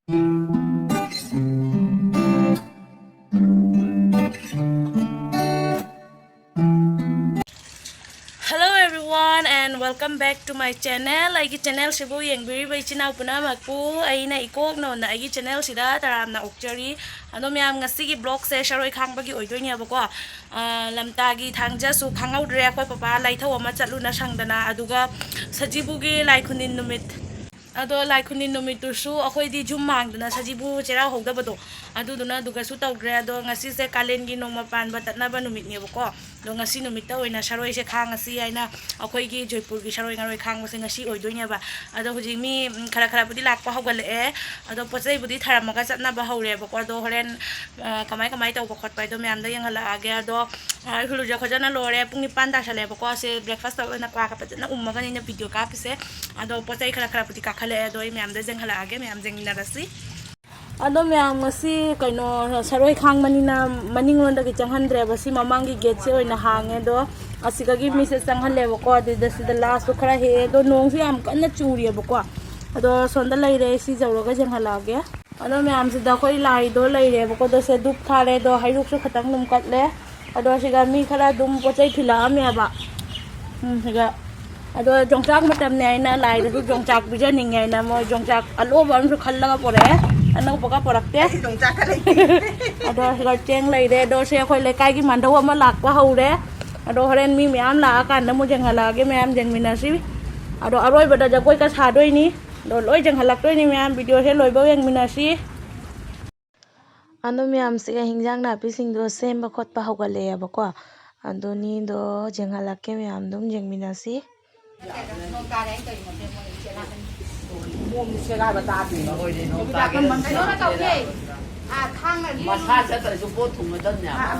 Hello everyone and welcome back to my channel. Aigi channel sibu yengbiriba ichinaw punamakpu aina ikok no na aigi channel sida taramna okjari ano myam ngasi gi vlog se saroi khangba gi oidoini abako lamta gi thangja su khangaudre akhoi papa laithau ama chatluna sangdana aduga sajibu gi laikhunin numit ado laikhunin numit su akhoi di jum mangdana sajibu chera hogdabado aduduna duga su tawgre ado ngasi se kalen gi noma pan batatna ba numit ni abako do ngasi numita oina saroi se khang asi aina akhoi gi joypur gi saroi ngaroi khang se ngasi oidoini ba ado huji mi khara budi lakpa hogale ado pochai budi tharamaga chatna ba hore ba ko do horen kamai taw ba khot pai do myam da yangala age ado huluja khojana lore pung ni pan da sale ba ko se breakfast taw na kwa ka patna ummaga ni na video ka pise ado pochai khara budi ka khale ado myam da jangala age myam jengna rasi ado myam ngasi kaino saroi khang manina maningon da gi changhandre ba si mamangi gate se oina hange do asiga gi message changhanle ba ko de da last to khara he do nong si am kanna churi ba ko ado sonda laire si jawroga janghala ge ado myam si da khoi lai do laire ba ko do se dup thare do hairuk su khatang num katle ado siga mi khara dum pochai thila am ya ba siga ado jongchak matam ne aina lai da jongchak bijaning aina mo jongchak alo ba am su khalla pore ano paka porakte jongchak ka lai ado siga cheng lai de do se khoi le kai gi mandaw ama lakwa haure ado horen mi myam la kan na mo janghala ge myam jengmina si ado aroi bada jakoi ka sa doi ni do loi janghalak doi ni myam video he loi ba yengmina si ano myam se hingjang na pi sing do semba khotpa hogale ya ba ko ando ni do janghalak ke myam dum jengmina si macha sẽ tới chỗ bố thùng người dân nhà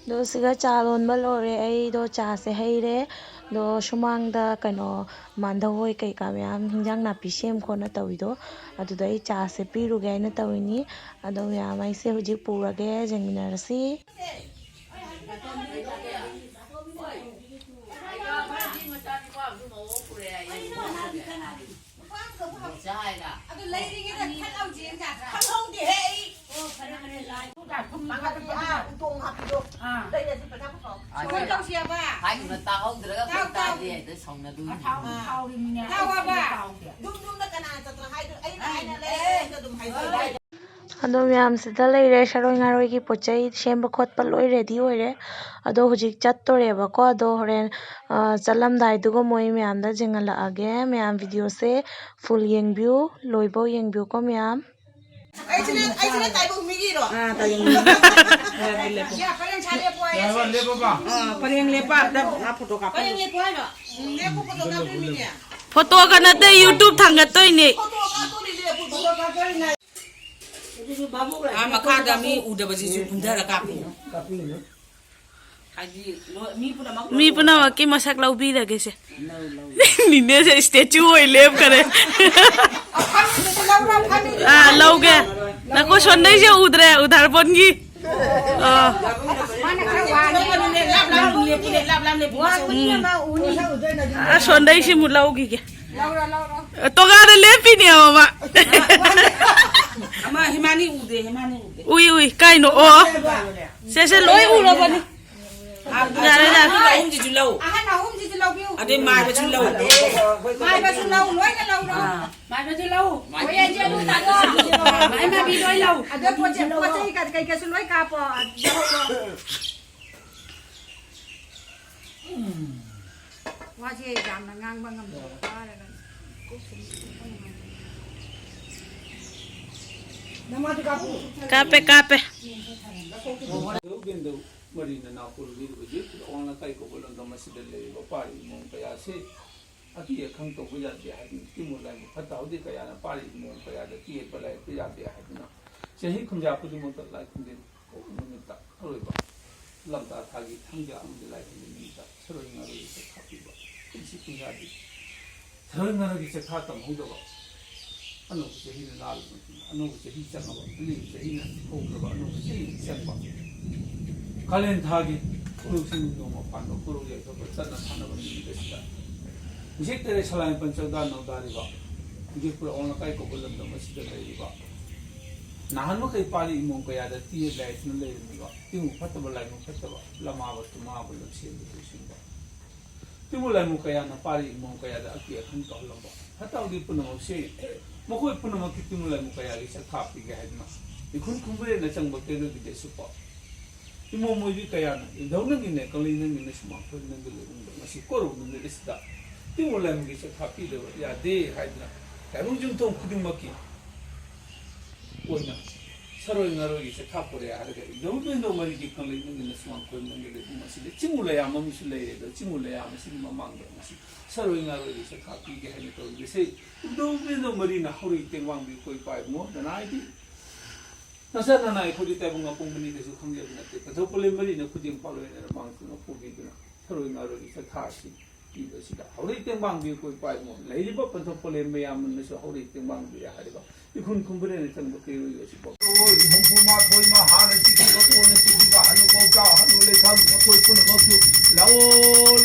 do siga chalon balore ai do cha se heire do shumang da kaino mandhoi kai ka myam hingjang na pi sem khona tawido adu dai cha se piru ge na tawini ado myam ai se hujik pura ge jengmina rasi ado myam sida leire saroi ngaroi gi pochai semba khotpa loi ready oire ado hujik chattore ba ko ado horen chalam dai dugo moi myam da jengala age myam video se full yengbiu loibo yengbiu ko myam ai chine tai bu mi gi ro tai mi ya pareng chale poi ya lepo ba pareng lepa da na photo ka pareng le poi ro lepo photo ka mi ni photo ka na te youtube thanga toi ni photo ka to ni le photo ka to ni macha da mi uda ba ji ju bunda ra ka pi mi puna ki masak laubi da ge se ni ne se statue oi lep kare lauge na ko sondai se udre udhar bongi sondai si mu laugi ge to ga de lepi ni ama ama himani ude ui kai no o se loi u lo bani hum ji lau na hum ji lau biu ade mai ba chu lau loi na lau ro mai ba chu lau oi ya je lu ta do mai ma bi loi lau ade po che ka kai ka su loi ka po wa che jam na ngang ba ngam ba la kape Marina na pulvi uji ona kai ko bolon da masjid le ba pari mo kaya se aki khang to buya dia ha ti mo lai phata odi kaya na pari mo kaya da ti pa lai ti ya dia ha na se hi khunja pu mo ta lai khunde ko mo ta roi ba lam ta tha gi thangja am di lai ni ta saroi nga ri se kha pi ba si khunja di saroi nga ri se kha tam hu do ba ano se hi na al ano se hi cha ba li se hi na ko ba ano se hi cha ba kalendagi kurusin no mapano kuru ya to sana sana ba ni desta Music tere salai panchauda no dariba. Music pura ona kai ko bolam da masjid leiriba. Nahan mo kai pali imong kaya da ti lai sun leiriba. Ti mo fataba lai mo fataba lama ba tuma bolam sim du simba. Ti mo lai mo kaya na pali imong kaya da aki akhan ka lamba. Hataw di puna mo se mo ko puna mo ki ti mo lai mo kaya li sa thapi ga hedma. Ikun khumbe na chang ba ke do de supa. Ti mo mo di kaya na idau na gine kali na gine sma ko na gele unda masi koru na de isda. Ti mo lai mo ki sa thapi de ya de haidna. Kamu jung tong kuding maki. Oina. Saroi ngaroi se thapore harga. Dawbe no mari ki kan lein ngin smang ko ngin le masi le chimule ya mami su le do chimule ya masi mamang do masi. Saroi ngaroi se thapi ge hane to ge se. Dawbe no mari na hori tengwang bi koi pai mo na nai di. Nasa na nai khodi tai bunga pung mani de su khang ye na te. Patho pole mari na khuding pa lo na mang su na phugi du na. Saroi ngaroi se thashi. 이것이다. 허리 땡방비 고 빠이모 레이버 번터 폴레 메야문에서 허리 땡방비 하리바 이군 군부레는 좀 그게 이것이 뭐 홍부마 토이마 하는 시기 거고는 시기가 하는 거가 하는 레탐 거고 있는 거고 라오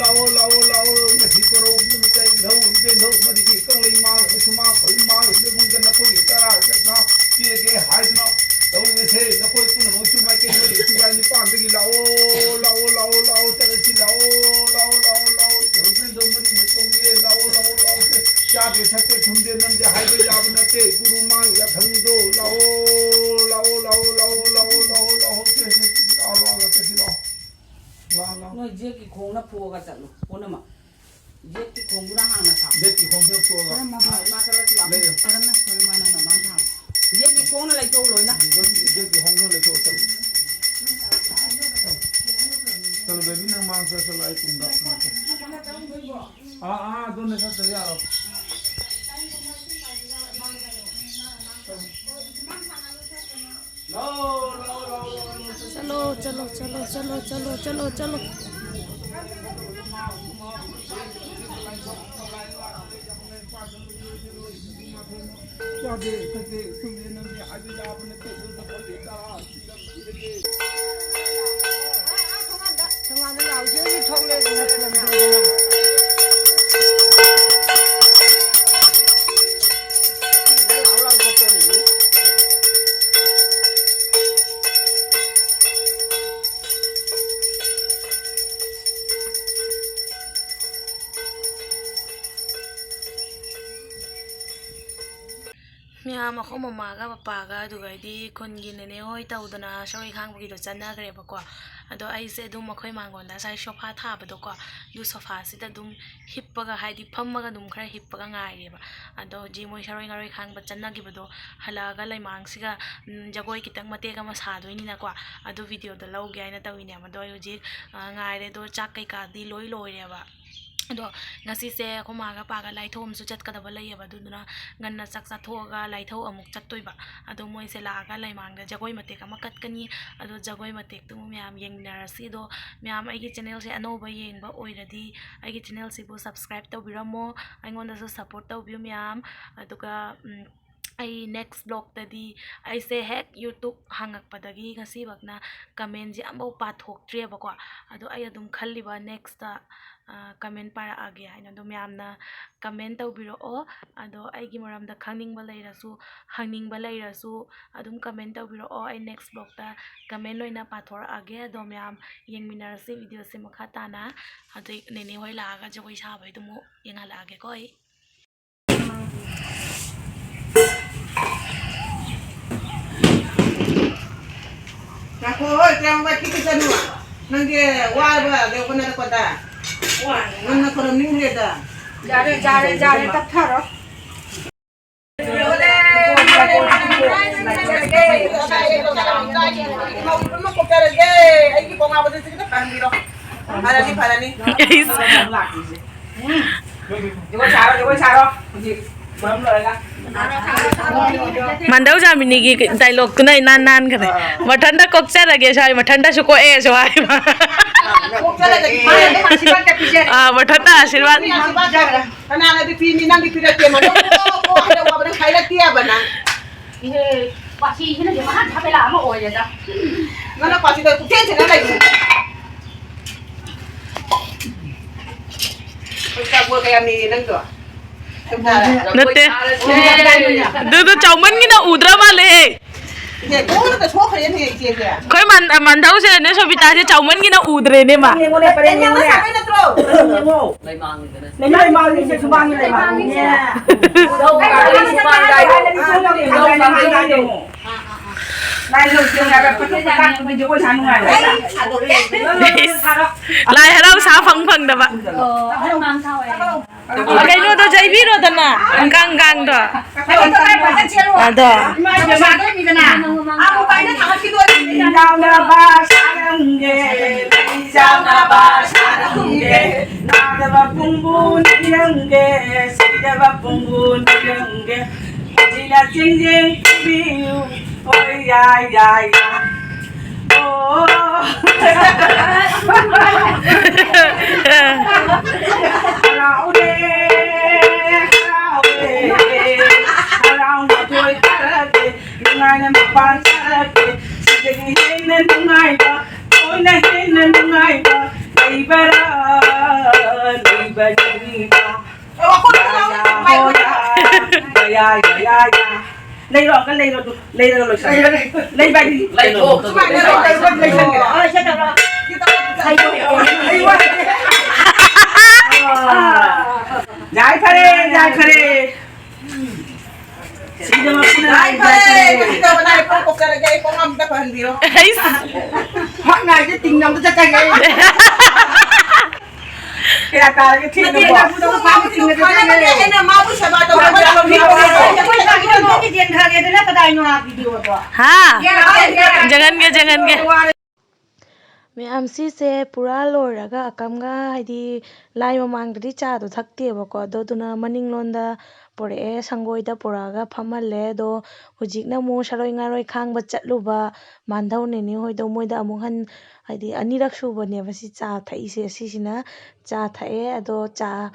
시거로 무대 더 이벤트 머리기 깡레이마 수마 거이마 레군가 나고 있다라 자 비에게 하이드나 너무세 나고 있는 모습 마이케 머리 수가니 빵들이 라오 저렇지 라오 Chabe thake thumde namde haibe yabnate guru ma ya thangdo lao te lao Noi je ki khong na pho ga chalu ona ma je ki khong na hang na tha je ki khong se pho ga ma ka la la le aran na ko ma na ma tha je ki khong na lai to loi na je ki khong na lai to tal tal bebi na ma sa sa lai tum da ma doon na sa sa ya चलो Miyama ko mamaga papaga dugay kon ginene hoy tawdana saroi khangba gi do chanagre ba ko ado ai se dum makhoi mangon da sai sofa tha ba do ko du sofa sida dum hippaga haidi phammaga dum khara hippaga ngai ba ado ji moi saroi ngaroi khangba chanagi ba do halaga laimang siga jagoi kitang mate ga ma sa doi ni na ko ado video da lauge aina tawini ma do ji ngai re do chak kai ka di loi re ba ado ngasi se ko maga paga laithom su chat kada balai ba duduna ganna saksa thoga laitho amuk chattoi ba ado moi se laga laimangda jagoi mate ka makat kani ado jagoi mate tu myam yengnarasi do myam ai gi channel se anoba yengba oiradi ai gi channel se bo subscribe to biramo aingonda so support to bi myam aduga ai next blog tadi ai se hack youtube hangak padagi ngasi bakna comment ji ambo pathok tre ba ko ado ai adum khalliba next ta comment para age haina do myamna comment taw biro o ado ai gi maram da khangning ba leirasu hangning ba leirasu adum comment taw biro o ai next blog ta comment loina pathor age do myam yengminar se video se makha tana ado nene hoi la ga jogoi sa bai dumo yengala age koi Aku jangan buat kita semua. Nanti wah dia kena kota. Wah, mana kalau ni dia? Jare tak tharo. Mau kau kerja? Aiki kau ngapa sih kita pandiro? Parani. Jauh caro. Belum lagi. Mandau jamini ki dialogue tu na nan kare mathanda kokcha lage sai mathanda su ko e so ai mathanda आशीर्वाद kana na di pini nang di pira ke mano ko ada wa bana khaila tia bana ihe pasi hina je mahan thapela ama oya da ngana pasi to tension na lagi Kita buat kayak ni nang tu. Nete. Dudu chauman gina udra male. Dia kau nak semua kaya ni dia. Koi man thau se ne sobita se chauman gina udre ne ma. Yang mana sampai nak terus. Lấy mang đi sẽ mang lấy mang nha. Đâu cả đi sẽ mang đây. Đâu mang đây. Lai lu jeung yaแบบประกันไปอยู่ว่าฉันไง Lai harau sa phang phang da ba. Kai no to jai bi ro ta na. Gang gang do. Ado. Aku kaya nak hati dua ni. Jauh na ba sarang ge. Jauh na ba sarang ge. Na da ba pungbu nirang ge. Si da ba pungbu nirang ge. Jila jing jing biu. Oh ya ya ya. Oh. Rau de. Rau de. Rau na toy tarate. Ngai na mapan tarate. Sige hin na ngai ba. Toy na hin na ngai ba. Nei bara. Nei ba nei ba. Aku nak tahu. Ya ya ya ya. Lấy rồi cái lấy rồi rồi sao lấy bay đi lấy đồ lấy chết rồi thay quá giải khare xin cho Ay, pare, kita balai pokok kerja pokok kita pandiro. Hoặc ngày cái tình lòng tôi chắc cái kaya tayo yung tingnan mo. Ha. Jangan ge. Ma'am si se pura loraga akamga haidi lai mamangdadi cha do thakte bako do tuna maning londa pore sangoi da poraga phamalle do hujikna mo saroi ngaroi khangba chatluba mandau ne ni hoi do moida amung han haidi anirak suba ne basi cha thai se sisina cha thae ado cha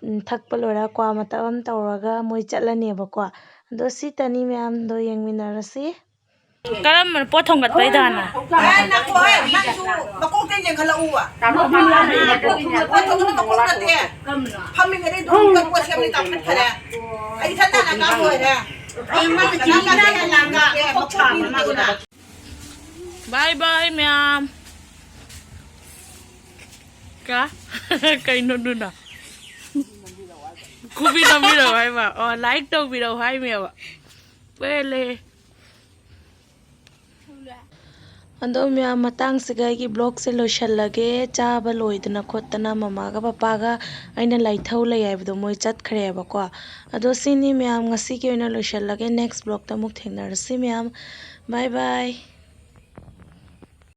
thakpa lora kwa matam tawraga moi chatlane bako do si tani ma'am do yengminarasi karam pot thongkat pai dana Ay, naku, naku, bakong kanya kalau uwa. Bakong na bakong na tiya. Kami nga rin doon ka buwas kami tapat ka na. Ay, sana nakapo na. Ay, makikita na lang nga. Bye bye ma'am. Ka? Kay no na. Kubi na video hai ba. Oh, like to video hai me ba. Pele. Ando mya matang siga gi blog se loishalage cha ba loidna khotna mama ga papa ga aina laithau lai aibdo moi chat khare ba ko ado sini myam ngasi ki oina loishalage next blog ta muk thengnar si myam bye bye.